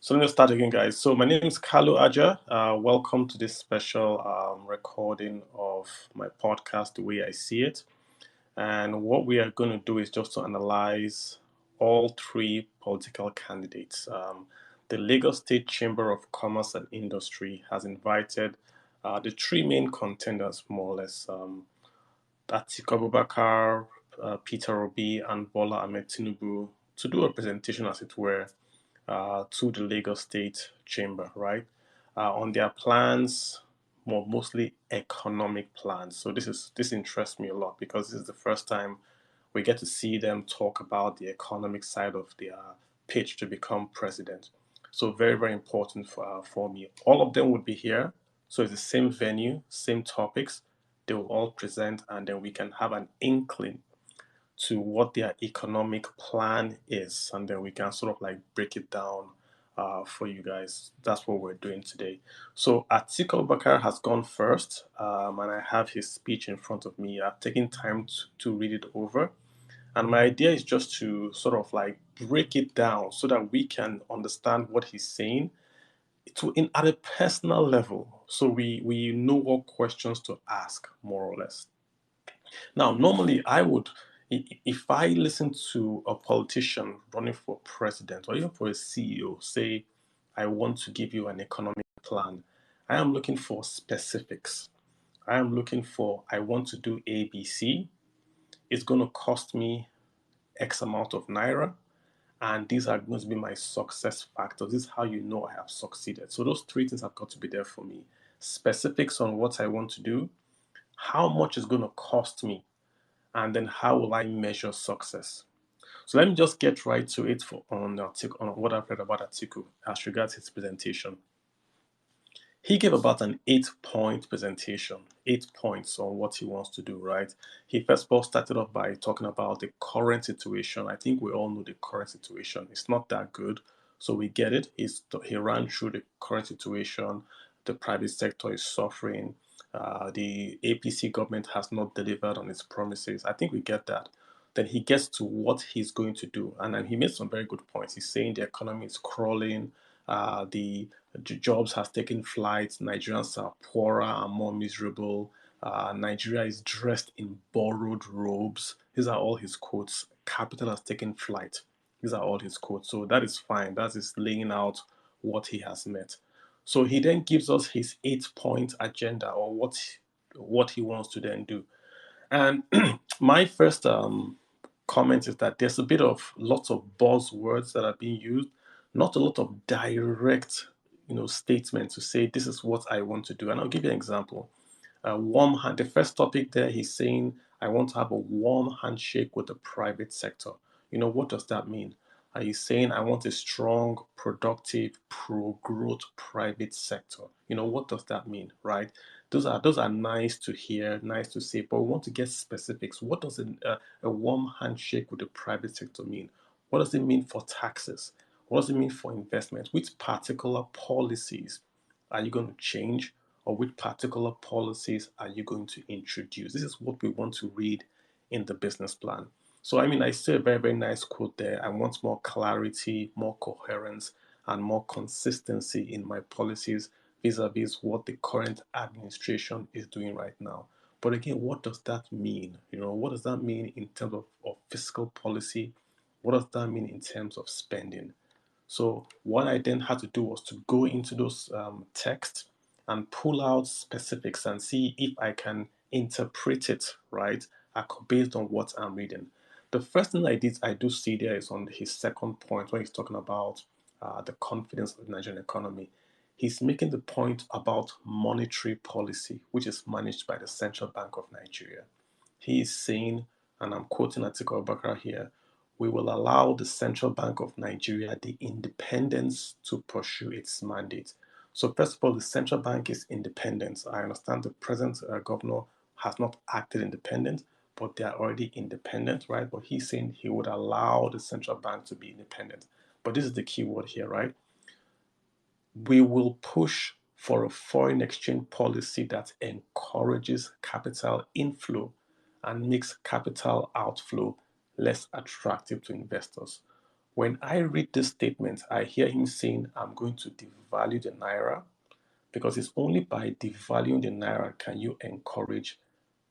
So let me start again, guys. So my name is Kalu Aja. Welcome to this special recording of my podcast, The Way I See It. And what we are going to do is just to analyze all three political candidates. The Lagos State Chamber of Commerce and Industry has invited the three main contenders, more or less, Atiku Abubakar, Peter Obi, and Bola Ahmed Tinubu, to do a presentation, as it were, to the Lagos State Chamber, right? On their plans, mostly economic plans. So this interests me a lot because this is the first time we get to see them talk about the economic side of their pitch to become president. So very, very important for me. All of them would be here. So it's the same venue, same topics. They will all present, and then we can have an inkling to what their economic plan is, and then we can sort of like break it down for you guys. That's what we're doing today. So Atiku Abubakar has gone first, and I have his speech in front of me. I've taken time to read it over, and my idea is just to sort of like break it down so that we can understand what he's saying at a personal level, so we know what questions to ask, more or less. Now, normally I would, if I listen to a politician running for president or even for a CEO say, I want to give you an economic plan, I am looking for specifics. I am looking for, I want to do ABC. It's going to cost me X amount of naira. And these are going to be my success factors. This is how you know I have succeeded. So those three things have got to be there for me. Specifics on what I want to do, how much is going to cost me, and then how will I measure success? So let me just get right to it on what I've read about Atiku as regards his presentation. He gave about an 8-point presentation, 8 points on what he wants to do, right? He first of all started off by talking about the current situation. I think we all know the current situation. It's not that good, so we get it. He ran through the current situation. The private sector is suffering. The APC government has not delivered on its promises. I think we get that. Then he gets to what he's going to do. And then he made some very good points. He's saying the economy is crawling, the jobs has taken flight, Nigerians are poorer and more miserable. Nigeria is dressed in borrowed robes. These are all his quotes. Capital has taken flight. These are all his quotes. So that is fine. That is laying out what he has met. So he then gives us his 8-point agenda, or what he wants to then do. And my first comment is that there's a bit of lots of buzzwords that are being used, not a lot of direct, statements to say this is what I want to do. And I'll give you an example. Warm hand. The first topic there, he's saying, I want to have a warm handshake with the private sector. What does that mean? Are you saying I want a strong, productive, pro-growth private sector? What does that mean, right? Those are nice to hear, nice to say, but we want to get specifics. What does a warm handshake with the private sector mean? What does it mean for taxes? What does it mean for investment? Which particular policies are you going to change, or which particular policies are you going to introduce? This is what we want to read in the business plan. So, I see a very, very nice quote there. I want more clarity, more coherence, and more consistency in my policies vis-a-vis what the current administration is doing right now. But again, what does that mean? What does that mean in terms of fiscal policy? What does that mean in terms of spending? So what I then had to do was to go into those texts and pull out specifics and see if I can interpret it right based on what I'm reading. The first thing I do see there is on his second point when he's talking about the confidence of the Nigerian economy. He's making the point about monetary policy, which is managed by the Central Bank of Nigeria. He is saying, and I'm quoting Atiku Abubakar here, we will allow the Central Bank of Nigeria the independence to pursue its mandate. So first of all, the central bank is independent. I understand the present governor has not acted independent, but they are already independent, right? But he's saying he would allow the central bank to be independent. But this is the key word here, right? We will push for a foreign exchange policy that encourages capital inflow and makes capital outflow less attractive to investors. When I read this statement, I hear him saying, I'm going to devalue the naira, because it's only by devaluing the naira can you encourage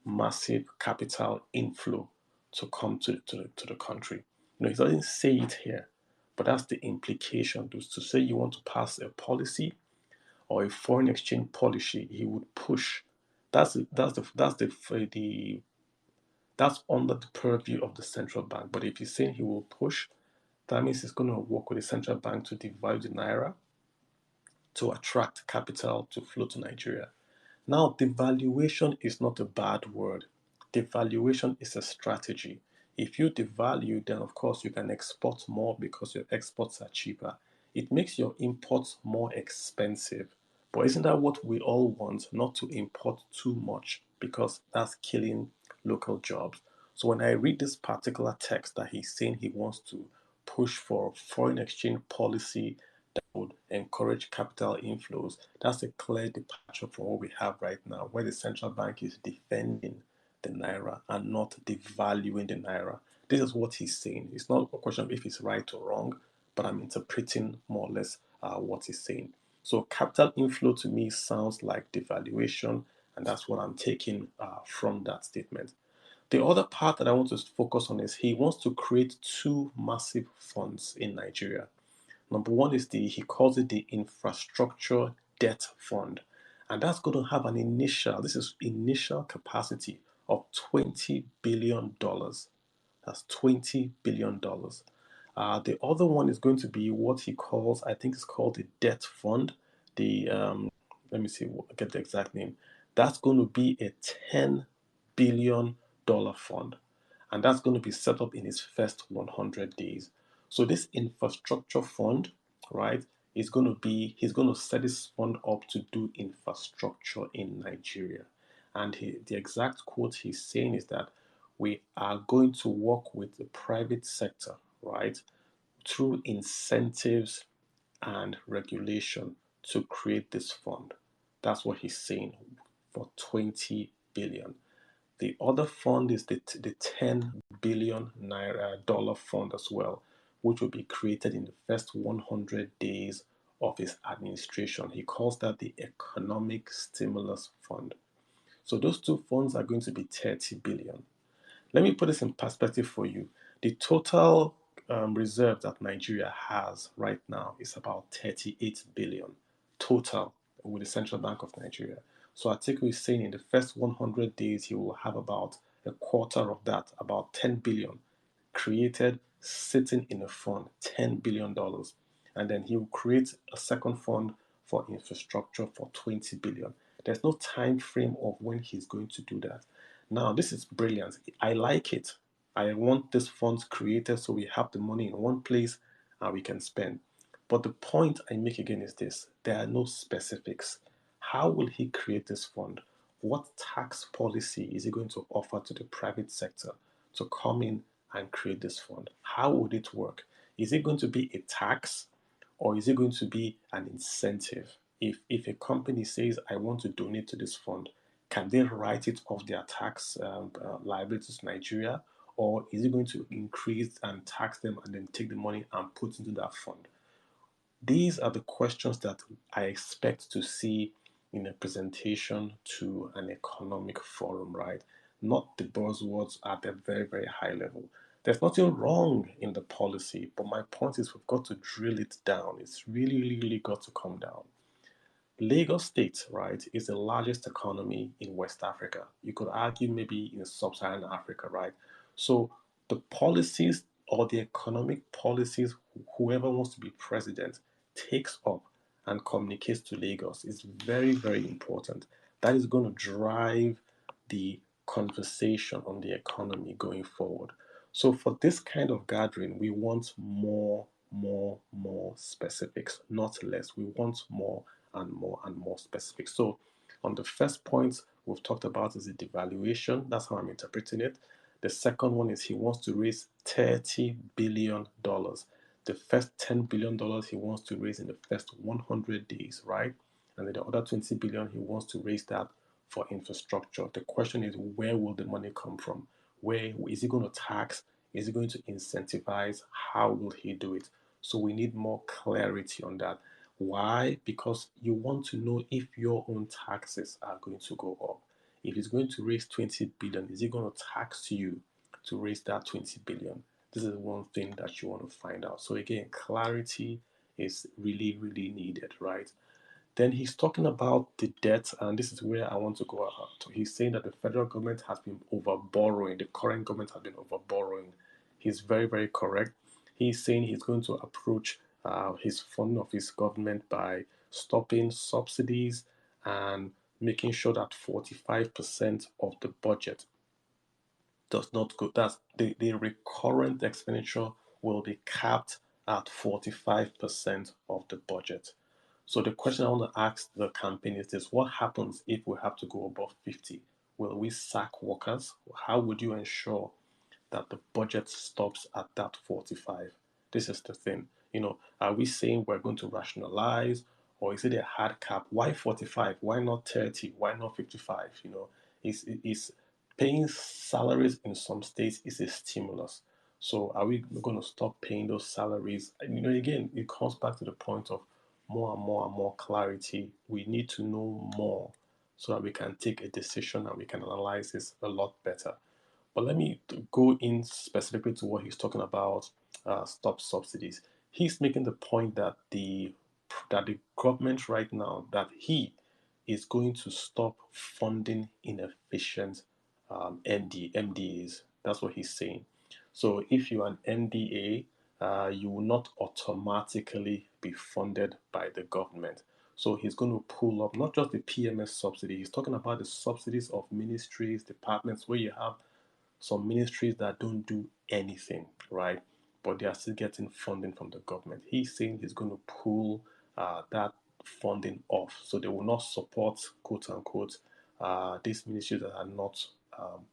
massive capital inflow to come to the country. He doesn't say it here, but that's the implication. To say you want to pass a policy or a foreign exchange policy, he would push. The that's under the purview of the central bank. But if he's saying he will push, that means he's going to work with the central bank to devalue the naira to attract capital to flow to Nigeria. Now, devaluation is not a bad word. Devaluation is a strategy. If you devalue, then of course you can export more because your exports are cheaper. It makes your imports more expensive. But isn't that what we all want? Not to import too much because that's killing local jobs. So when I read this particular text that he's saying he wants to push for foreign exchange policy would encourage capital inflows, that's a clear departure from what we have right now, where the central bank is defending the naira and not devaluing the naira. This is what he's saying. It's not a question of if it's right or wrong, but I'm interpreting more or less what he's saying. So capital inflow to me sounds like devaluation, and that's what I'm taking from that statement. The other part that I want to focus on is he wants to create two massive funds in Nigeria. Number one is he calls it the Infrastructure Debt Fund. And that's going to have this is initial capacity of $20 billion. That's $20 billion. The other one is going to be what he calls, I think it's called the Debt Fund. Let me see, get the exact name. That's going to be a $10 billion fund. And that's going to be set up in his first 100 days. So this infrastructure fund, right, he's going to set this fund up to do infrastructure in Nigeria. And the exact quote he's saying is that we are going to work with the private sector, right, through incentives and regulation to create this fund. That's what he's saying for 20 billion. The other fund is the 10 billion naira dollar fund as well, which will be created in the first 100 days of his administration. He calls that the Economic Stimulus Fund. So those two funds are going to be 30 billion. Let me put this in perspective for you. The total reserve that Nigeria has right now is about 38 billion total with the Central Bank of Nigeria. So Atiku is saying in the first 100 days he will have about a quarter of that, about 10 billion created sitting in a fund, $10 billion. And then he will create a second fund for infrastructure for 20 billion. There's no time frame of when he's going to do that. Now, this is brilliant. I like it. I want this funds created so we have the money in one place and we can spend. But the point I make again is this: there are no specifics. How will he create this fund? What tax policy is he going to offer to the private sector to come in and create this fund? How would it work? Is it going to be a tax or is it going to be an incentive? If a company says, I want to donate to this fund, can they write it off their tax liabilities to Nigeria? Or is it going to increase and tax them and then take the money and put into that fund? These are the questions that I expect to see in a presentation to an economic forum, right? Not the buzzwords at a very, very high level. There's nothing wrong in the policy, but my point is we've got to drill it down. It's really, really, really got to come down. Lagos State, right, is the largest economy in West Africa. You could argue maybe in sub-Saharan Africa, right? So the policies or the economic policies whoever wants to be president takes up and communicates to Lagos is very, very important. That is going to drive the conversation on the economy going forward. So for this kind of gathering, we want more specifics, not less. We want more and more specifics. So on the first point we've talked about is the devaluation. That's how I'm interpreting it. The second one is he wants to raise $30 billion. The first $10 billion he wants to raise in the first 100 days, right? And then the other 20 billion he wants to raise that for infrastructure. The question is, where will the money come from? Where is he going to tax? Is he going to incentivize? How will he do it? So we need more clarity on that. Why? Because you want to know if your own taxes are going to go up. If he's going to raise 20 billion, is he going to tax you to raise that 20 billion? This is one thing that you want to find out. So again, clarity is really, really needed, right? Then he's talking about the debt, and this is where I want to go out. He's saying that the federal government has been over borrowing. The current government has been over borrowing. He's very, very correct. He's saying he's going to approach his funding of his government by stopping subsidies and making sure that 45% of the budget does not go. That's the recurrent expenditure will be capped at 45% of the budget. So the question I want to ask the campaign is this: what happens if we have to go above 50? Will we sack workers? How would you ensure that the budget stops at that 45? This is the thing. Are we saying we're going to rationalize, or is it a hard cap? Why 45? Why not 30? Why not 55? Is paying salaries in some states is a stimulus. So are we going to stop paying those salaries? Again, it comes back to the point of more and more and more clarity. We need to know more so that we can take a decision and we can analyze this a lot better. But let me go in specifically to what he's talking about. Stop subsidies. He's making the point that the government right now, that he is going to stop funding inefficient MDAs. That's what he's saying. So if you're an MDA, you will not automatically be funded by the government. So he's going to pull up not just the PMS subsidy, he's talking about the subsidies of ministries, departments, where you have some ministries that don't do anything, right? But they are still getting funding from the government. He's saying he's going to pull that funding off. So they will not support, quote unquote, these ministries that are not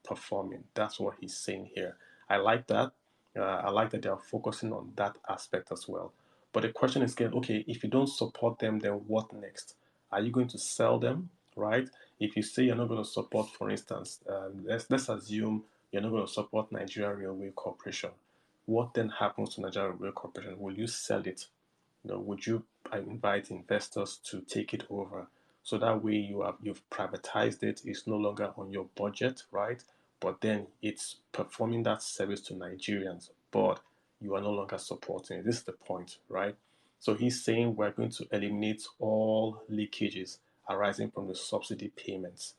performing. That's what he's saying here. I like that. I like that they are focusing on that aspect as well. But the question is again, okay, if you don't support them, then what next? Are you going to sell them, right? If you say you're not going to support, for instance, let's assume you're not going to support Nigeria Railway Corporation. What then happens to Nigeria Railway Corporation? Will you sell it? Would you invite investors to take it over? So that way you've privatized it. It's no longer on your budget, right? But then it's performing that service to Nigerians, but you are no longer supporting it. This is the point, right? So he's saying we're going to eliminate all leakages arising from the subsidy payments.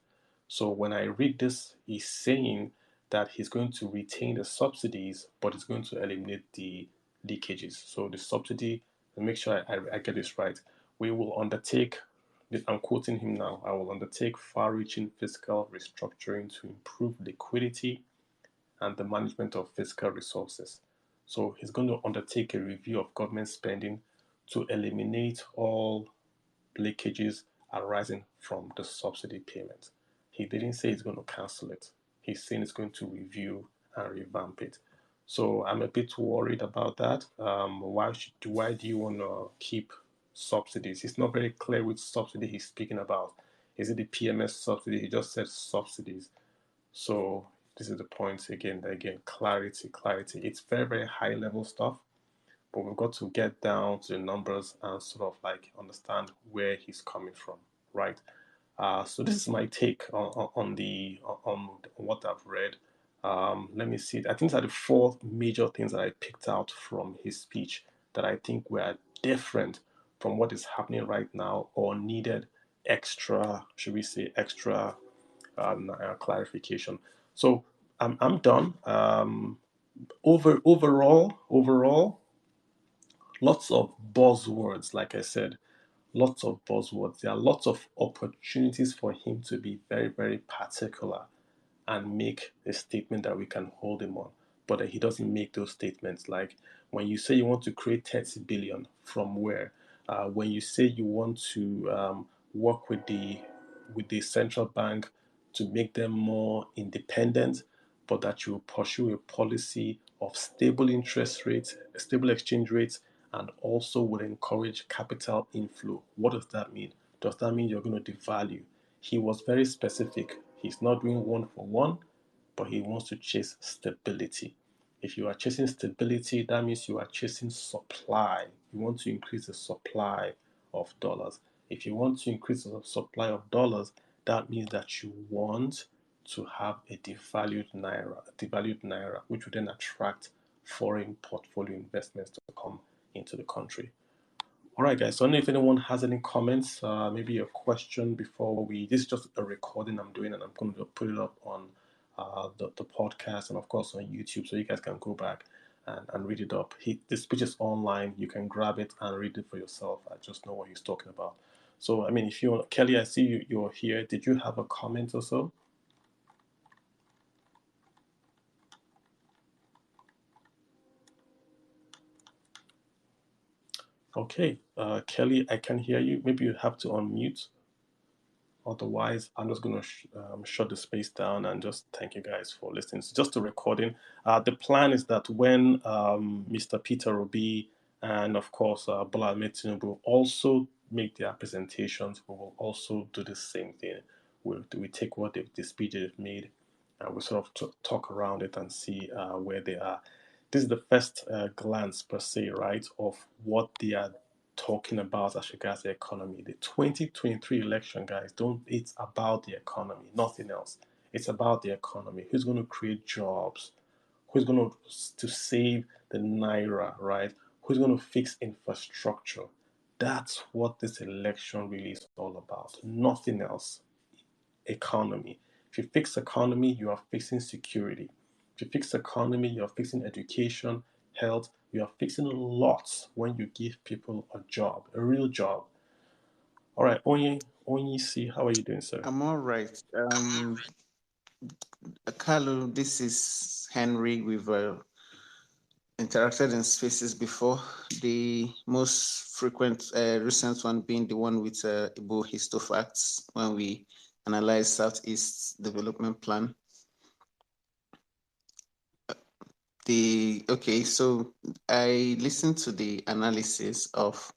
So when I read this, he's saying that he's going to retain the subsidies, but he's going to eliminate the leakages. So the subsidy, and make sure I get this right, we will undertake, I'm quoting him now, I will undertake far-reaching fiscal restructuring to improve liquidity and the management of fiscal resources. So he's going to undertake a review of government spending to eliminate all leakages arising from the subsidy payment. He didn't say he's going to cancel it. He's saying he's going to review and revamp it. So I'm a bit worried about that. Why do you want to keep subsidies? It's not very clear which subsidy he's speaking about. Is it the PMS subsidy? He just said subsidies. So this is the point again. Clarity, clarity. It's very, very high level stuff, but we've got to get down to the numbers and sort of like understand where he's coming from, right? So this is my take on what I've read. Let me see. I think these are the four major things that I picked out from his speech that I think were different from what is happening right now or needed extra, should we say, extra clarification. So I'm done. Overall, lots of buzzwords, like I said, lots of buzzwords. There are lots of opportunities for him to be very, very particular and make a statement that we can hold him on. But he doesn't make those statements. Like when you say you want to create 30 billion, from where? When you say you want to work with the central bank to make them more independent, but that you pursue a policy of stable interest rates, stable exchange rates, and also will encourage capital inflow. What does that mean? Does that mean you're going to devalue? He was very specific. He's not doing one for one, but he wants to chase stability. If you are chasing stability, that means you are chasing supply. You want to increase the supply of dollars. If you want to increase the supply of dollars, that means that you want to have a devalued naira, which would then attract foreign portfolio investments to come into the country. All right, guys. So I don't know if anyone has any comments, maybe a question before we. This is just a recording I'm doing, and I'm going to put it up on the podcast and, of course, on YouTube, so you guys can go back and read it up. The speech is online. You can grab it and read it for yourself. I just know what he's talking about. So, I mean, if you, Kelly, I see you're here. Did you have a comment or so? Okay, Kelly, I can hear you. Maybe you have to unmute. Otherwise, I'm just going to shut the space down and just thank you guys for listening. So just a recording. The plan is that when Mr. Peter Obi and, of course, Bola Ahmed Tinubu also make their presentations, we will also do the same thing. We take what the speech they've made and we sort of talk around it and see where they are. This is the first glance, per se, right, of what they are talking about as regards the economy. The 2023 election, guys, don't it's about the economy, nothing else. It's about the economy. Who's going to create jobs? Who's going to save the naira, right? Who's going to fix infrastructure? That's what this election really is all about. Nothing else. Economy. If you fix economy, you are fixing security. If you fix economy, you are fixing education, health. You are fixing lots when you give people a job, a real job. All right, Onyi, see, how are you doing, sir? I'm all right. Carlo, this is Henry. We've interacted in spaces before. The most frequent, recent one being the one with Igbo Histofacts when we analyze Southeast Development Plan. So I listened to the analysis of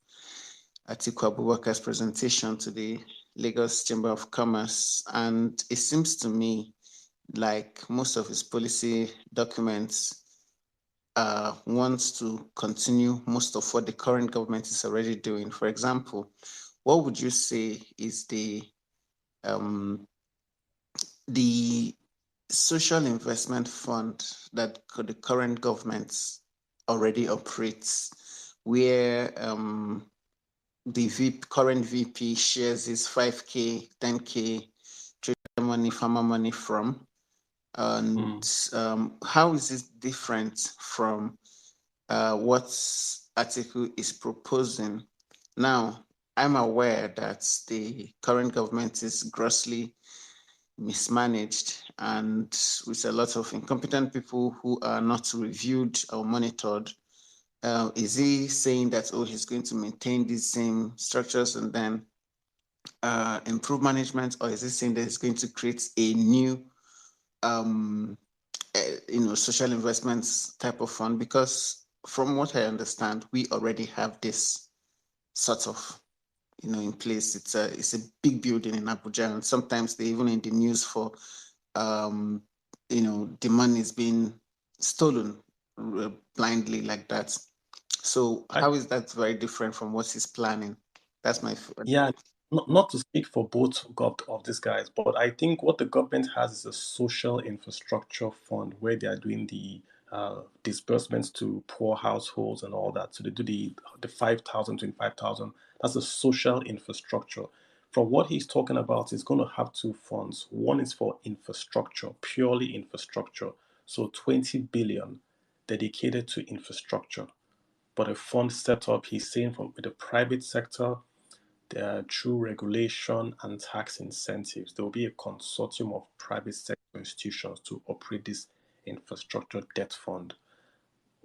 Atiku Abubakar's presentation to the Lagos Chamber of Commerce, and it seems to me like most of his policy documents wants to continue most of what the current government is already doing. For example, what would you say is the social investment fund that the current government already operates, where the current VP shares his 5K, 10K trade money, farmer money from? And how is this different from what Atiku is proposing? Now, I'm aware that the current government is grossly mismanaged and with a lot of incompetent people who are not reviewed or monitored. Is he saying that, oh, he's going to maintain these same structures and then improve management, or is he saying that he's going to create a new social investments type of fund? Because from what I understand, we already have this sort of in place. It's a big building in Abuja, and sometimes they even in the news for the money is being stolen blindly like that. So how is that very different from what he's planning? That's my Yeah, not to speak for both of these guys, but I think what the government has is a social infrastructure fund where they are doing the disbursements to poor households and all that. So they do the 5,000, 25,000. That's a social infrastructure. From what he's talking about, he's going to have two funds. One is for infrastructure, purely infrastructure. So 20 billion dedicated to infrastructure. But a fund set up, he's saying, from the private sector, through regulation and tax incentives. There will be a consortium of private sector institutions to operate this infrastructure debt fund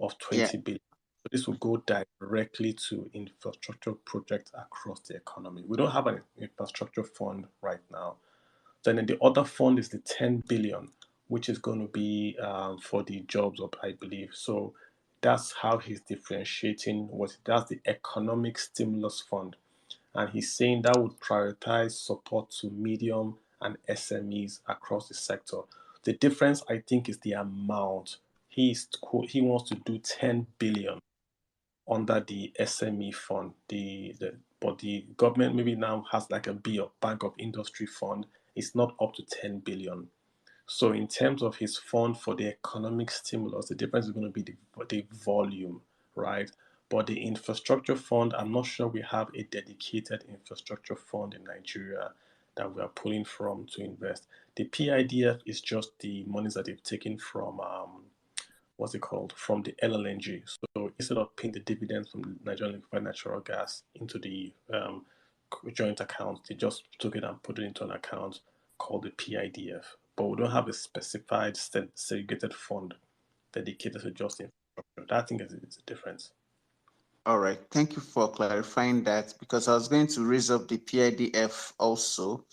of 20 billion. So this will go directly to infrastructure projects across the economy. We don't have an infrastructure fund right now. Then the other fund is the 10 billion, which is going to be for the jobs up, I believe. So that's how he's differentiating that's the economic stimulus fund. And he's saying that would prioritize support to medium and SMEs across the sector. The difference, I think, is the amount. he wants to do 10 billion under the SME fund. But the government maybe now has like a Bank of Industry fund. It's not up to 10 billion. So in terms of his fund for the economic stimulus, the difference is going to be the volume, right? But the infrastructure fund, I'm not sure we have a dedicated infrastructure fund in Nigeria that we are pulling from to invest. The PIDF is just the monies that they've taken from what's it called, from the LLNG. So instead of paying the dividends from Nigerian liquefied natural gas into the joint account, they just took it and put it into an account called the PIDF. But we don't have a specified segregated fund dedicated to just infrastructure. That I think is the difference. All right. Thank you for clarifying that, because I was going to raise up the PIDF also.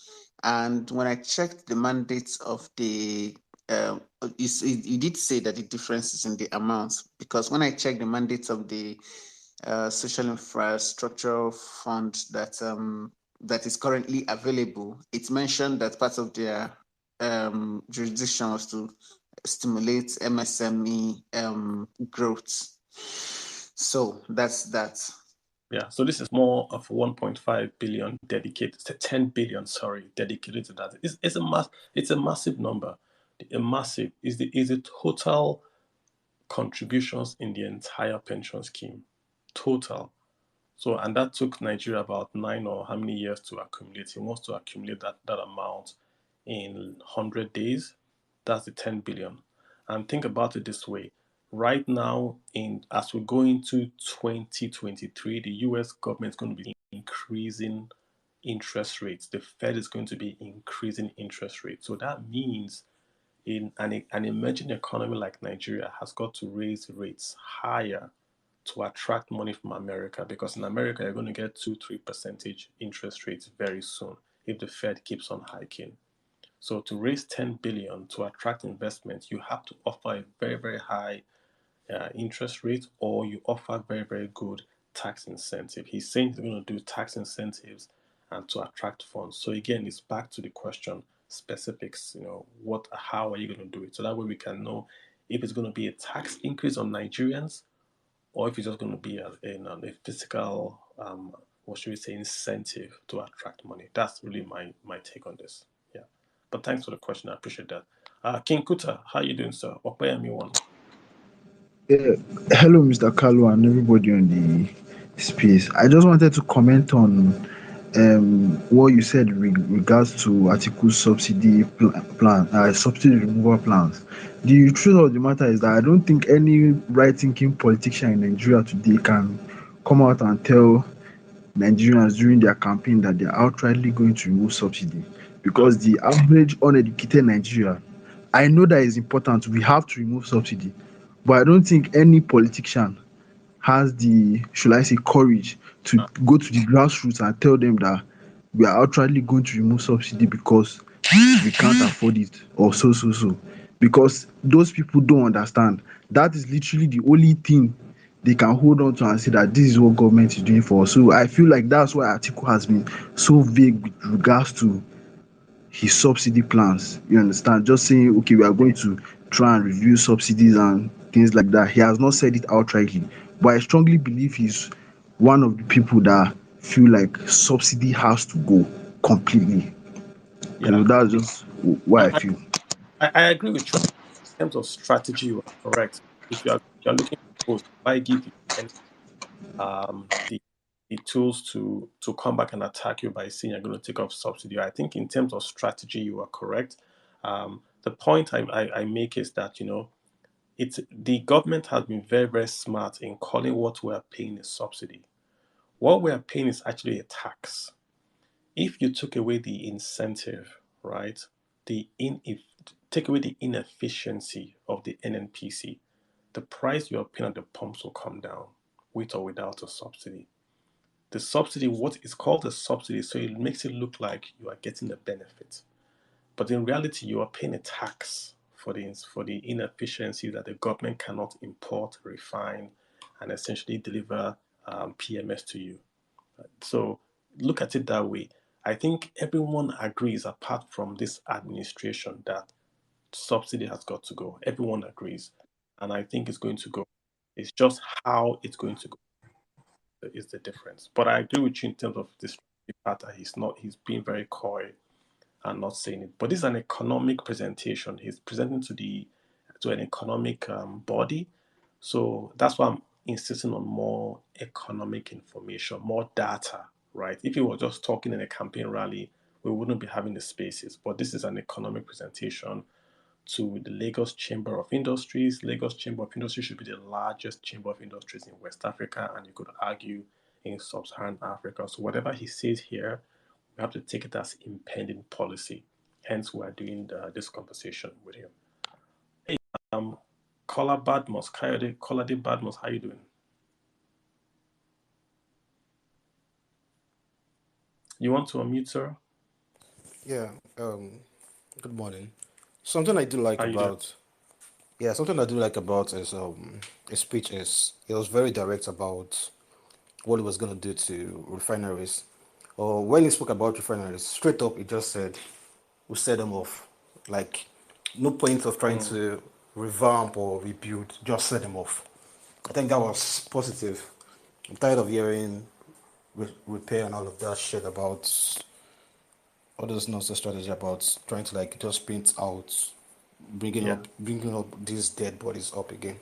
And when I checked the mandates of the, you did say that the difference is in the amounts, because when I checked the mandates of the social infrastructure fund that is currently available, it mentioned that part of their jurisdiction was to stimulate MSME growth. So that's that. Yeah, so this is more of 1.5 billion dedicated, 10 billion, sorry, dedicated to that. It's a massive number. A massive is the total contributions in the entire pension scheme. Total. So, and that took Nigeria about 9 or how many years to accumulate. He wants to accumulate that amount in 100 days. That's the 10 billion. And think about it this way. Right now, as we go into 2023, the US government is going to be increasing interest rates. The Fed is going to be increasing interest rates. So that means in an emerging economy like Nigeria has got to raise rates higher to attract money from America, because in America you're going to get 2-3% interest rates very soon if the Fed keeps on hiking. So to raise 10 billion to attract investment, you have to offer a very, very high interest rate, or you offer very, very good tax incentive. He's saying he's going to do tax incentives and to attract funds. So again, it's back to the question specifics. How are you going to do it? So that way we can know if it's going to be a tax increase on Nigerians, or if it's just going to be a fiscal, what should we say, incentive to attract money. That's really my take on this. Yeah. But thanks for the question. I appreciate that. King Kuta, how you doing, sir? Opeyemi one. Yeah, hello, Mr. Kalu, and everybody on the space. I just wanted to comment on what you said regards to Atiku's subsidy plan, subsidy removal plans. The truth of the matter is that I don't think any right-thinking politician in Nigeria today can come out and tell Nigerians during their campaign that they're outrightly going to remove subsidy, Uh, because the average uneducated Nigerian, I know that is important. We have to remove subsidy, but I don't think any politician has the, should I say, courage to uh, go to the grassroots and tell them that we are outrightly going to remove subsidy because we can't afford it, or so. Because those people don't understand. That is literally the only thing they can hold on to and say that this is what government is doing for us. So I feel like that's why Atiku has been so vague with regards to his subsidy plans. You understand? Just saying, okay, we are going to try and review subsidies and things like that. He has not said it outrightly, but I strongly believe he's one of the people that feel like subsidy has to go completely. yeah. That's just what I I, feel. I agree with you. In terms of strategy, you are correct. If you're looking for post, why give you the tools to come back and attack you by saying you're going to take off subsidy? I think in terms of strategy, you are correct. The point I make is that it's the government has been very, very smart in calling what we are paying a subsidy. What we are paying is actually a tax. If you took away the incentive, right, the in if take away the inefficiency of the NNPC, the price you are paying at the pumps will come down, with or without a subsidy. The subsidy, what is called a subsidy, so it makes it look like you are getting a benefit, but in reality, you are paying a tax for the inefficiency that the government cannot import, refine, and essentially deliver PMS to you. So look at it that way. I think everyone agrees, apart from this administration, that subsidy has got to go. Everyone agrees. and I think it's going to go. It's just how it's going to go is the difference. But I agree with you in terms of this pattern. He's being very coy and not saying it. But this is an economic presentation. He's presenting to an economic body. So that's why I'm insisting on more economic information, more data, right? If he were just talking in a campaign rally, we wouldn't be having the spaces. But this is an economic presentation to the Lagos Chamber of Industries. Lagos Chamber of Industries should be the largest chamber of industries in West Africa, and you could argue in sub-Saharan Africa. So whatever he says here, we have to take it as impending policy. Hence, we are doing this conversation with him. Hey, Kola Badmos, Kayode Kolade Badmos, how you doing? You want to unmute, sir? Yeah, good morning. Something I do like How you doing? about something I do like about his speech is he was very direct about what he was gonna do to refineries. Or when he spoke about refineries, straight up he just said we set them off. Like no point of trying Mm, to revamp or rebuild, just set them off. I think that was positive. I'm tired of hearing repair and all of that shit about all those nonsense strategy about trying to like just paint out, yeah. bringing up these dead bodies up again.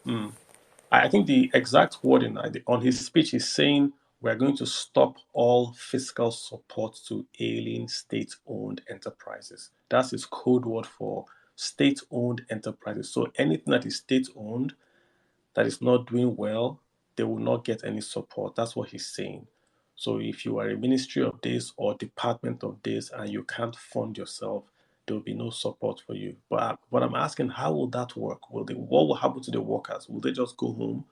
Mm. I think the exact wording on his speech is saying we're going to stop all fiscal support to alien state-owned enterprises. That's his code word for state-owned enterprises. So anything that is state-owned that is not doing well, they will not get any support. That's what he's saying. So if you are a ministry of this or department of this and you can't fund yourself, there will be no support for you. But I'm asking, how will that work? What will happen to the workers? Will they just go home?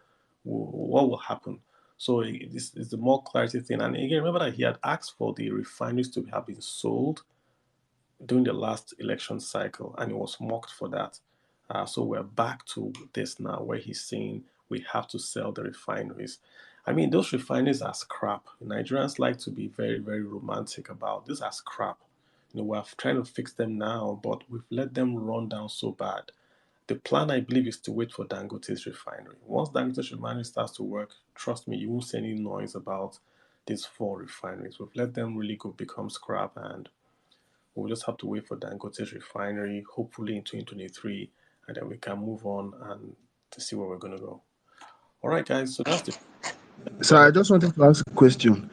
What will happen? So this is the more clarity thing. And again, remember that he had asked for the refineries to have been sold during the last election cycle, and he was mocked for that. So we're back to this now, where he's saying we have to sell the refineries. I mean, those refineries are scrap. Nigerians like to be very, very romantic about this as scrap. We're trying to fix them now, but we've let them run down so bad. The plan, I believe, is to wait for Dangote's refinery. Once Dangote's refinery starts to work, trust me, you won't see any noise about these four refineries. We've let them really go become scrap, and we'll just have to wait for Dangote's refinery, hopefully in 2023, and then we can move on and to see where we're going to go. All right, guys. So that's the. Go So I ahead. just wanted to ask a question.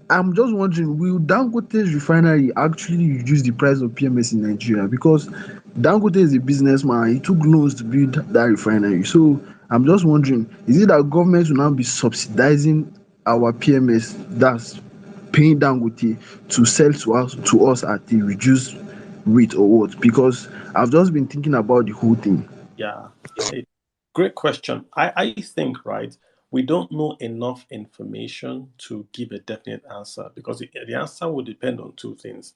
I'm just wondering, will Dangote's refinery actually reduce the price of PMS in Nigeria? Because Dangote is a businessman, he took loans to build that refinery. So I'm just wondering, is it that government will now be subsidizing our PMS, that's paying Dangote to sell to us at a reduced rate or what? Because I've just been thinking about the whole thing. Yeah. Hey, great question. I think, right, we don't know enough information to give a definite answer because the answer will depend on two things.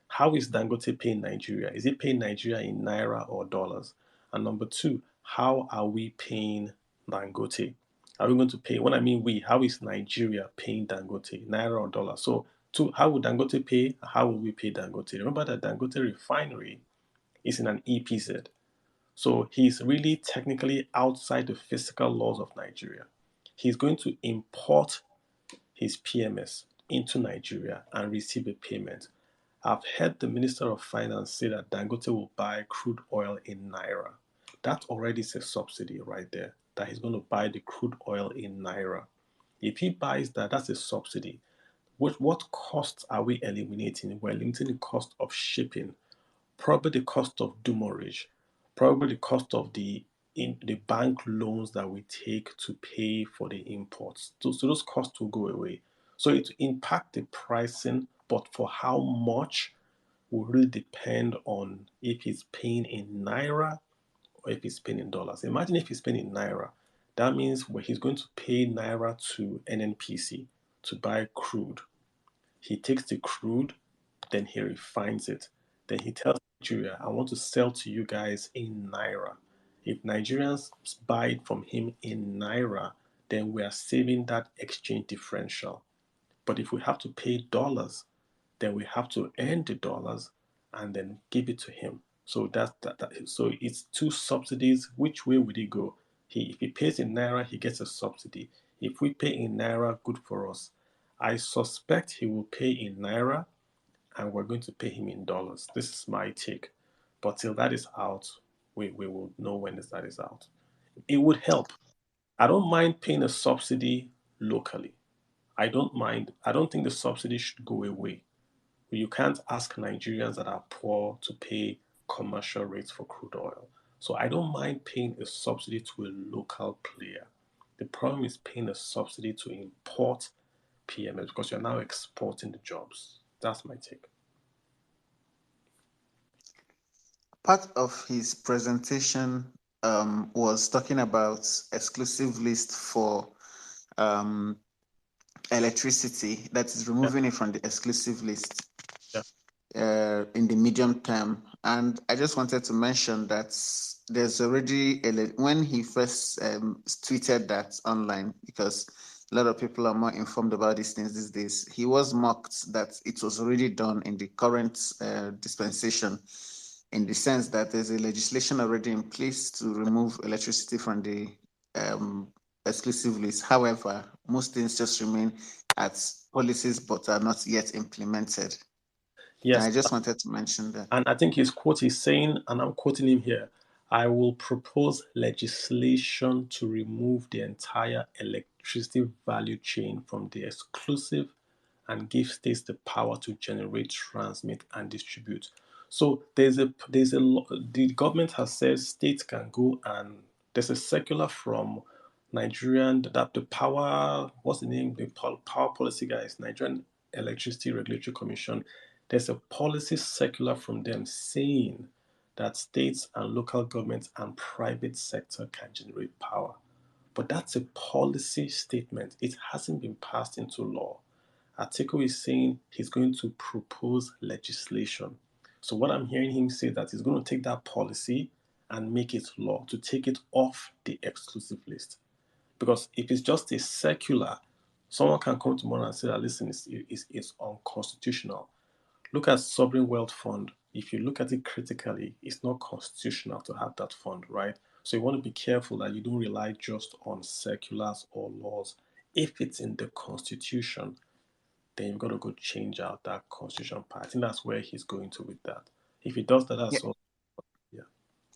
How is Dangote paying Nigeria? Is it paying Nigeria in naira or dollars? And number two, how are we paying Dangote? Are we going to pay? When I mean we, how is Nigeria paying Dangote, naira or dollar? So, how will Dangote pay? How will we pay Dangote? Remember that Dangote refinery is in an EPZ. So he's really technically outside the fiscal laws of Nigeria. He's going to import his PMS into Nigeria and receive a payment. I've heard the Minister of Finance say that Dangote will buy crude oil in Naira. That already is a subsidy right there, that he's going to buy the crude oil in Naira. If he buys that, that's a subsidy. What costs are we eliminating? We're eliminating the cost of shipping, probably the cost of demurrage, probably the cost of the bank loans that we take to pay for the imports. So those costs will go away. So it will impact the pricing, but for how much will really depend on if he's paying in naira or if he's paying in dollars. Imagine if he's paying in naira. That means where he's going to pay naira to NNPC to buy crude. He takes the crude, then he refines it. Then he tells Nigeria, I want to sell to you guys in Naira. If Nigerians buy it from him in Naira, then we are saving that exchange differential. But if we have to pay dollars, then we have to earn the dollars and then give it to him. So so it's two subsidies. Which way would he go? If he pays in naira, he gets a subsidy. If we pay in naira, good for us. I suspect he will pay in naira, and we're going to pay him in dollars. This is my take. But till that is out, we will know when that is out. It would help. I don't mind paying a subsidy locally. I don't mind. I don't think the subsidy should go away. You can't ask Nigerians that are poor to pay commercial rates for crude oil. So I don't mind paying a subsidy to a local player. The problem is paying a subsidy to import PMS because you're now exporting the jobs. That's my take. Part of his presentation was talking about exclusive list for um, electricity, that is Yeah, removing it from the exclusive list yeah, in the medium term. And I just wanted to mention that there's already, when he first tweeted that online, because a lot of people are more informed about these things these days, he was mocked that it was already done in the current dispensation, in the sense that there's a legislation already in place to remove electricity from the um, exclusive list. However, most things just remain as policies but are not yet implemented. And yes. I just wanted to mention that. And I think his quote is saying, and I'm quoting him here, I will propose legislation to remove the entire electricity value chain from the exclusive and give states the power to generate, transmit, and distribute. So the government has said states can go, and there's a circular from Nigerian, that the power, what's the name, the power policy guys, Nigerian Electricity Regulatory Commission. There's a policy circular from them saying that states and local governments and private sector can generate power. But that's a policy statement. It hasn't been passed into law. Atiku is saying he's going to propose legislation. So what I'm hearing him say that he's going to take that policy and make it law, to take it off the exclusive list. Because if it's just a circular, someone can come tomorrow and say that, listen, it's unconstitutional. Look at sovereign wealth fund. If you look at it critically, it's not constitutional to have that fund, right? So you want to be careful that you don't rely just on circulars or laws. If it's in the constitution, then you've got to go change out that constitution part. I think that's where he's going to with that. If he does that, Yeah, that's all. Yeah.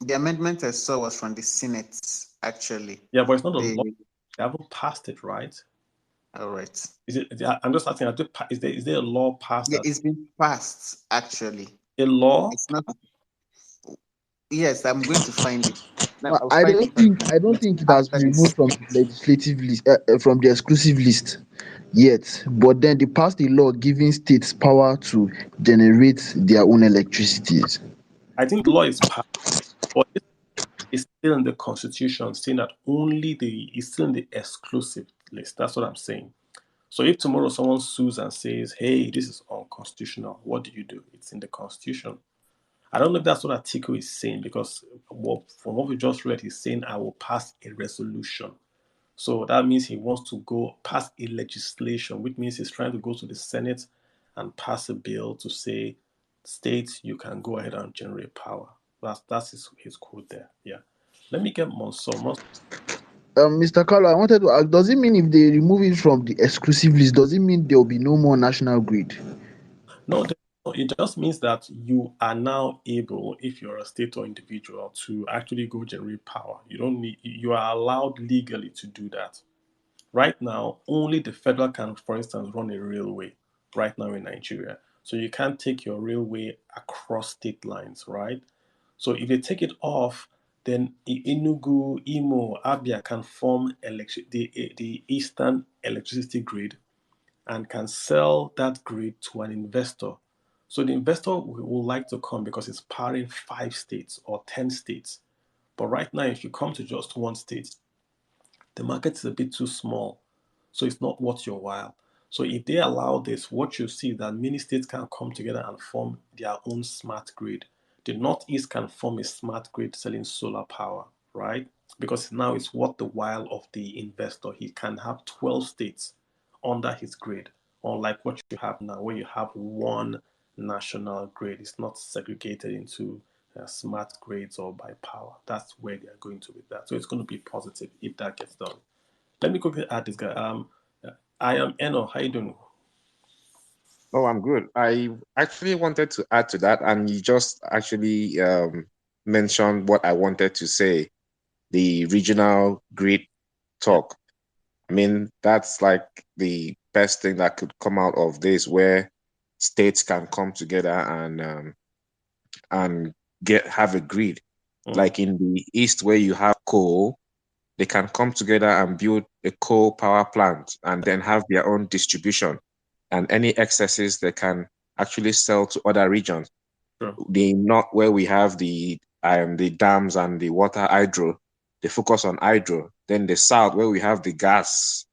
the amendment I saw was from the Senate, actually. Yeah, but it's not a They, law. They haven't passed it, right? all right. Is it? I'm just asking. Is there a law passed Yeah, that it's been passed, actually. a law? It's not, yes, I'm going to find it. Now, I'll I find it don't right think now I don't think it has after been this. removed from the legislative list, from the exclusive list yet. But then they passed a law giving states power to generate their own electricities. I think the law is passed, but it's still in the constitution, saying that it's still in the exclusive list. That's what I'm saying. So if tomorrow someone sues and says, "Hey, this is unconstitutional," what do you do? It's in the constitution. I don't know if that's what Atiku is saying, because from what we just read, he's saying, I will pass a resolution. So that means he wants to go pass a legislation, which means he's trying to go to the Senate and pass a bill to say, states, you can go ahead and generate power. That's his quote there. Yeah. Let me get Monson. Mr. Carlo, I wanted to ask, does it mean if they remove it from the exclusive list, does it mean there will be no more national grid? No, it just means that you are now able, if you're a state or individual, to actually go generate power. You are allowed legally to do that. Right now, only the federal can, for instance, run a railway right now in Nigeria. So you can't take your railway across state lines, right? So if they take it off, then Enugu, Imo, Abia can form the eastern electricity grid and can sell that grid to an investor. So the investor will like to come because it's powering 5 states or 10 states. But right now, if you come to just one state, the market is a bit too small. So it's not worth your while. So if they allow this, what you see is that many states can come together and form their own smart grid. The Northeast can form a smart grid selling solar power, right? Because now it's worth the while of the investor. He can have 12 states under his grid, unlike what you have now, where you have one national grid. It's not segregated into smart grades or by power. That's where they are going to with that. So it's going to be positive if that gets done. Let me quickly add this guy. I am Eno. How you doing? Oh, I'm good. I actually wanted to add to that, and you just actually mentioned what I wanted to say, the regional grid Yeah. talk. I mean, that's like the best thing that could come out of this, where states can come together and get have a grid. Mm, Like in the east, where you have coal, they can come together and build a coal power plant and then have their own distribution. And any excesses they can actually sell to other regions. sure. The north, where we have the dams and the water hydro, they focus on hydro. Then the south, where we have the gas,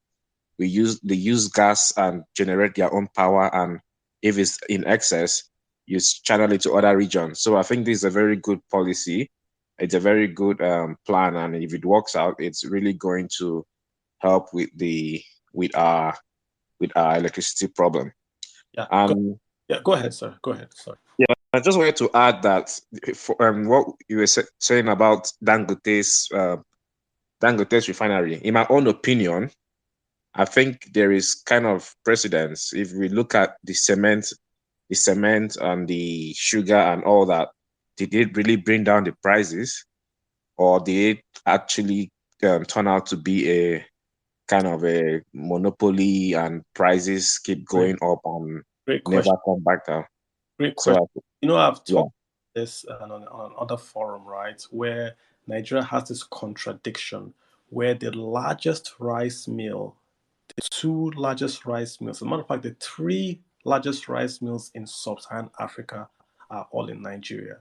they use gas and generate their own power. And if it's in excess, you channel it to other regions. So I think this is a very good policy. It's a very good plan, and if it works out, it's really going to help with our with our electricity problem. Yeah. And Go ahead, sir. Go ahead. Sorry. yeah, I just wanted to add that for, what you were saying about Dangote's refinery. In my own opinion, I think there is kind of precedence. If we look at the cement and the sugar and all that, did it really bring down the prices, or did it actually turn out to be a kind of a monopoly and prices keep Great, going up and great never question. come back down? Great So question. I've yeah, talked this on another forum, right, where Nigeria has this contradiction where the largest rice mill, the two largest rice mills, as a matter of fact, the three largest rice mills in sub-Saharan Africa are all in Nigeria.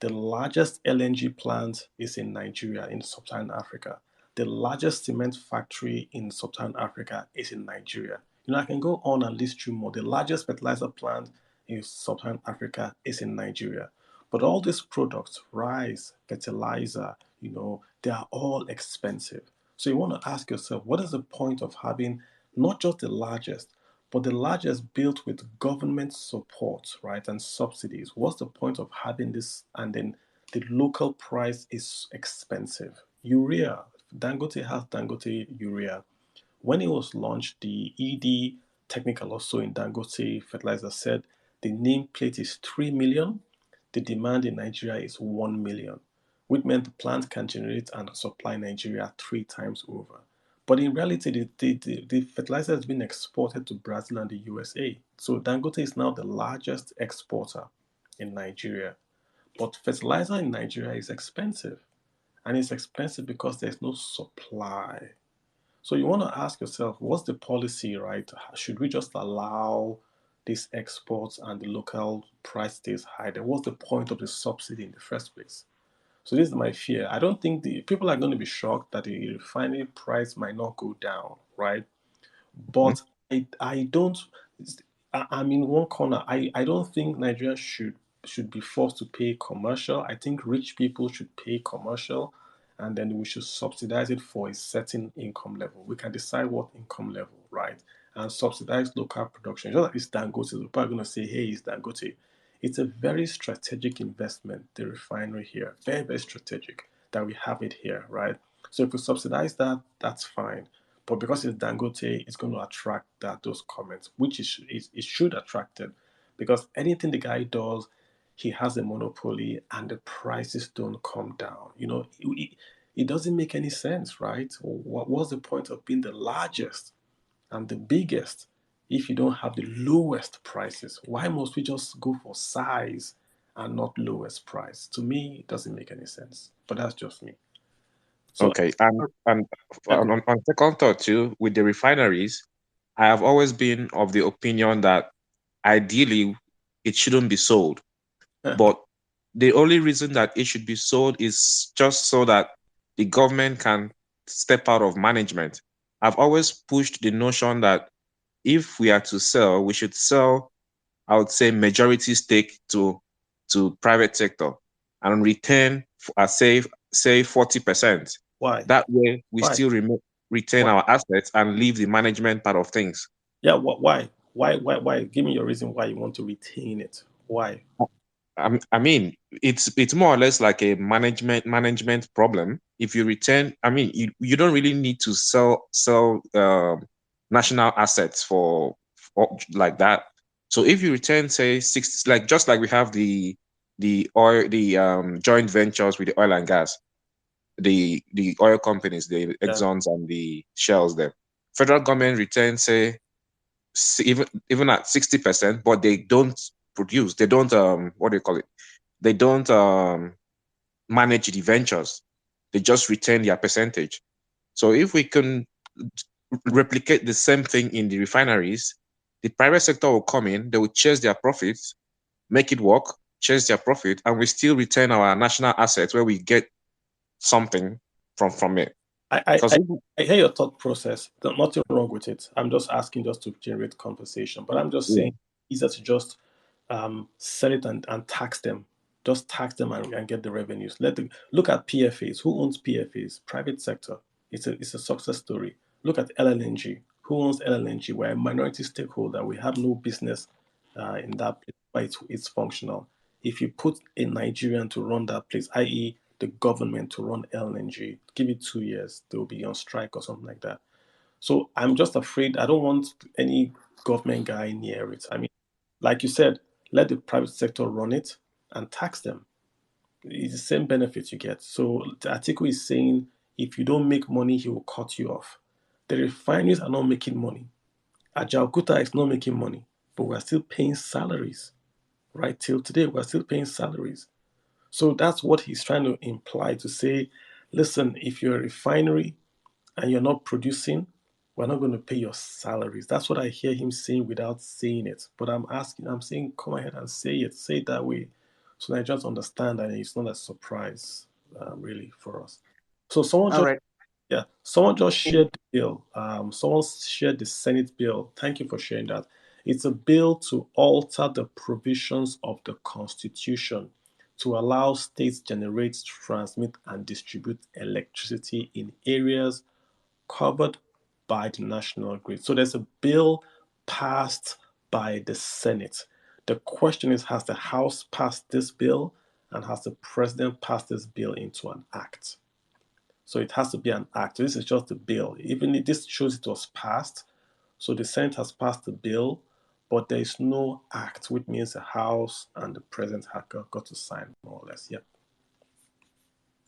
The largest LNG plant is in Nigeria, in sub-Saharan Africa. The largest cement factory in sub-Saharan Africa is in Nigeria. I can go on and list you more. The largest fertilizer plant in sub-Saharan Africa is in Nigeria. But all these products, rice, fertilizer, they are all expensive. So you want to ask yourself, what is the point of having not just the largest, but the largest built with government support, right, and subsidies? What's the point of having this and then the local price is expensive? Urea, Dangote has Dangote urea. When it was launched, the ED technical also in Dangote fertilizer said the nameplate is 3 million, the demand in Nigeria is 1 million, which meant the plant can generate and supply Nigeria 3 times over. But in reality, the fertilizer has been exported to Brazil and the USA. So Dangote is now the largest exporter in Nigeria. But fertilizer in Nigeria is expensive. And it's expensive because there's no supply. So you want to ask yourself, what's the policy, right? Should we just allow these exports and the local price stays high? Then what's the point of the subsidy in the first place? So this is my fear. I don't think the people are going to be shocked that the refinery price might not go down, right? mhm. But I don't. I'm in one corner. I don't think Nigeria should be forced to pay commercial. I think rich people should pay commercial, and then we should subsidize it for a certain income level. We can decide what income level, right? And subsidize local production. Just like it's Dangote, people are going to say, "Hey, it's Dangote." It's a very strategic investment, the refinery here. Very, very strategic that we have it here, right? So if we subsidize that, that's fine. But because it's Dangote, it's going to attract those comments, which it should attract it. Because anything the guy does, he has a monopoly and the prices don't come down. It doesn't make any sense, right? What's the point of being the largest and the biggest if you don't have the lowest prices? Why must we just go for size and not lowest price? To me, it doesn't make any sense. But that's just me. So, Okay, and yeah, go. on second thought too, with the refineries, I have always been of the opinion that ideally it shouldn't be sold. But the only reason that it should be sold is just so that the government can step out of management. I've always pushed the notion that if we are to sell, we should sell, I would say, majority stake to private sector and retain, say 40%. Why? That way, we Why? still retain Why? our assets and leave the management part of things. Yeah, why? Why? Give me your reason why you want to retain it. Why? I mean, it's more or less like a management problem. If you return, I mean, you don't really need to sell national assets for like that. So if you return, say, six, like just like we have the oil, the joint ventures with the oil and gas, the oil companies, the Yeah. Exxons and the Shells, there, federal government returns, say, even at 60%, but they don't produce. They don't what do you call it? They don't manage the ventures. They just retain their percentage. So if we can replicate the same thing in the refineries, the private sector will come in, they will chase their profits, make it work, chase their profit, and we still retain our national assets where we get something from it. I, I, Because I I hear your thought process. There's nothing wrong with it. I'm just asking just to generate conversation. But I'm just yeah. saying, easier to just sell it and tax them. Just tax them and get the revenues. Look at PFAs. Who owns PFAs? Private sector. It's a success story. Look at LLNG. Who owns LLNG? We're a minority stakeholder. We have no business in that place, but it's functional. If you put a Nigerian to run that place, i.e., the government to run LNG, give it 2 years, they will be on strike or something like that. So I'm just afraid I don't want any government guy near it. I mean, like you said, let the private sector run it and tax them. It's the same benefits you get. So the article is saying if you don't make money, he will cut you off. The refineries are not making money. Ajaokuta is not making money, but we're still paying salaries. Right till today, we're still paying salaries. So that's what he's trying to imply to say, listen, if you're a refinery and you're not producing, we're not going to pay your salaries. That's what I hear him saying without saying it. But I'm saying, come ahead and say it that way. So I just understand that it's not a surprise, really, for us. So All right. someone just shared the bill. Someone shared the Senate bill. Thank you for sharing that. It's a bill to alter the provisions of the Constitution to allow states generate, transmit, and distribute electricity in areas covered by the national grid. So there's a bill passed by the Senate. The question is, has the House passed this bill and has the President passed this bill into an act? So it has to be an act. This is just a bill. Even if this shows it was passed, so the Senate has passed the bill, but there is no act, which means the House and the President have got to sign more or less. Yep.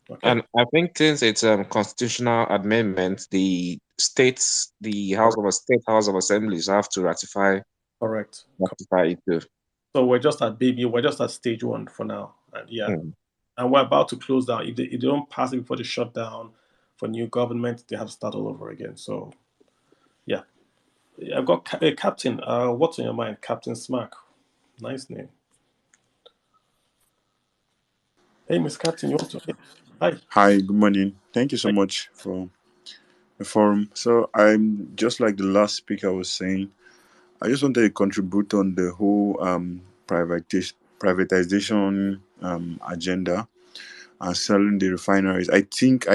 Okay. And I think since it's a constitutional amendment, the states, the House of Assemblies have to Correct. ratify it too. So we're just at stage one for now. And yeah. Mm. And we're about to close down. If they don't pass it before the shutdown for new government, they have to start all over again. So yeah. I've got a Captain. What's on your mind? Captain Smack. Nice name. Hey, Miss Captain, you want to? Hi. Hi, good morning. Thank you so Hi. much for the forum. So I'm just like the last speaker was saying, I just wanted to contribute on the whole privatization agenda and selling the refineries. I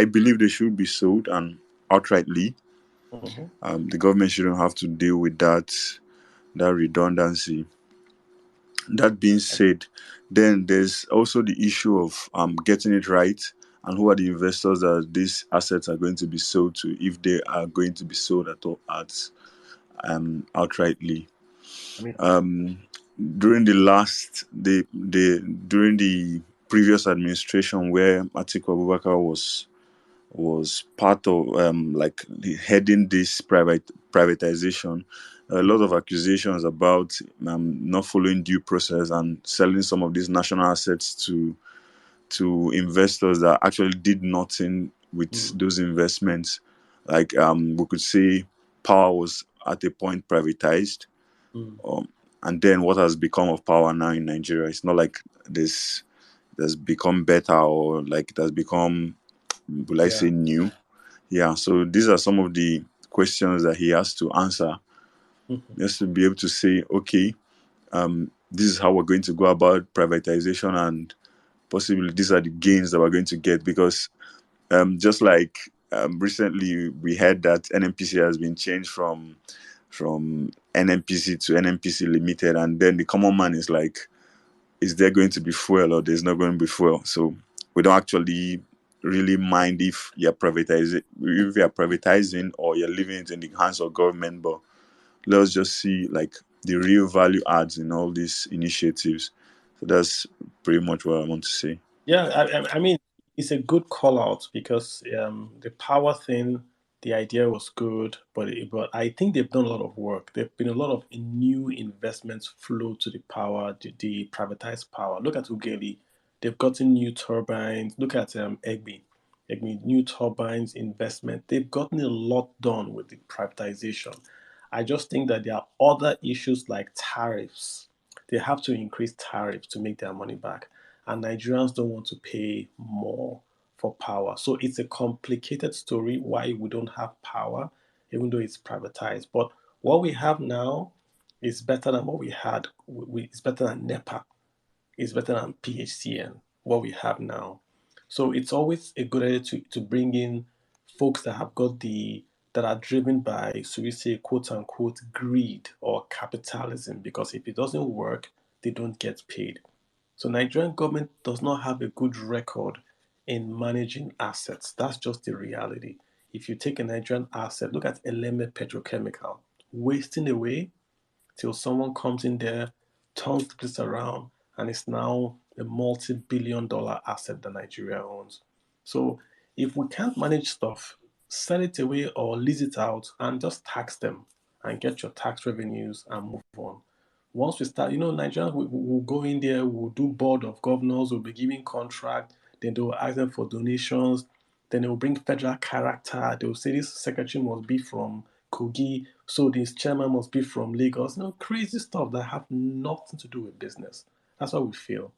believe they should be sold and outrightly. Mm-hmm. The government shouldn't have to deal with that redundancy. That being said, then there's also the issue of getting it right and who are the investors that these assets are going to be sold to, if they are going to be sold at all at outrightly. I mean, During during the previous administration where Atiku Abubakar was part of heading this privatization, a lot of accusations about not following due process and selling some of these national assets to investors that actually did nothing with those investments. Like we could say power was at a point privatized, and then what has become of power now in Nigeria? It's not like this has become better or like it has become, will I say, new. Yeah, so these are some of the questions that he has to answer, just to be able to say, okay, this is how we're going to go about privatization, and possibly these are the gains that we're going to get. Because just like recently we heard that NNPC has been changed from NNPC to NNPC Limited, and then the common man is like, is there going to be fuel or there's not going to be fuel? So we don't actually really mind if you're privatizing or you're leaving it in the hands of government, but let's just see like the real value adds in all these initiatives. So that's pretty much what I want to say. Yeah, I mean, it's a good call out because the power thing, the idea was good, but I think they've done a lot of work. There've been a lot of new investments flow to the power, the privatized power. Look at Ugeli, they've gotten new turbines. Look at Egbe, new turbines investment. They've gotten a lot done with the privatization. I just think that there are other issues like tariffs. They have to increase tariffs to make their money back, and Nigerians don't want to pay more for power. So it's a complicated story why we don't have power, even though it's privatized. But what we have now is better than what we had. It's better than NEPA. It's better than PHCN, what we have now. So it's always a good idea to bring in folks that have got that are driven by, so we say, quote unquote, greed or capitalism, because if it doesn't work, they don't get paid. So Nigerian government does not have a good record in managing assets. That's just the reality. If you take a Nigerian asset, look at Eleme Petrochemical, wasting away till someone comes in there, turns this around, and it's now a multi-billion-dollar asset that Nigeria owns. So if we can't manage stuff, sell it away or lease it out and just tax them and get your tax revenues and move on. Once we start, Nigeria will go in there, we'll do board of governors, we'll be giving contract, then they will ask them for donations, then they will bring federal character, they will say this secretary must be from Kogi, so this chairman must be from Lagos. Crazy stuff that have nothing to do with business. That's what we feel.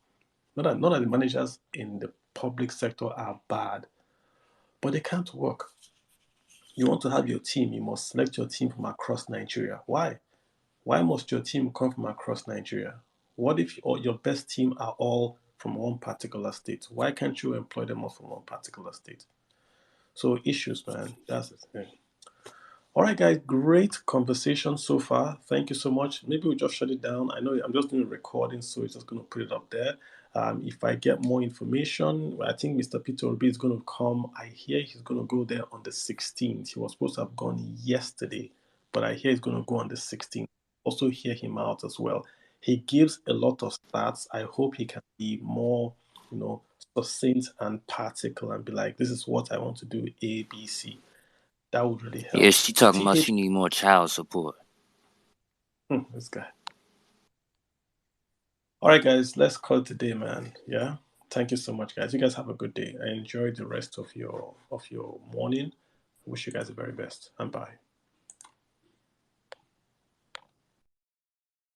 Not that the managers in the public sector are bad, but they can't work. You want to have your team, you must select your team from across Nigeria. Why? Why must your team come from across Nigeria? What if your best team are all from one particular state? Why can't you employ them all from one particular state? So issues, man. That's the thing. All right, guys, great conversation so far. Thank you so much. Maybe we just shut it down. I know I'm just doing a recording, so it's just going to put it up there. If I get more information, I think Mr. Peter Obi is going to come. I hear he's going to go there on the 16th. He was supposed to have gone yesterday, but I hear he's going to go on the 16th. Also hear him out as well. He gives a lot of stats. I hope he can be more, succinct and particular and be like, this is what I want to do, A, B, C. That would really help. Yeah, she talking about TH, she need more child support. this guy. All right, guys, let's call it a day, man. Yeah. Thank you so much, guys. You guys have a good day. I enjoy the rest of your morning. Wish you guys the very best, and bye.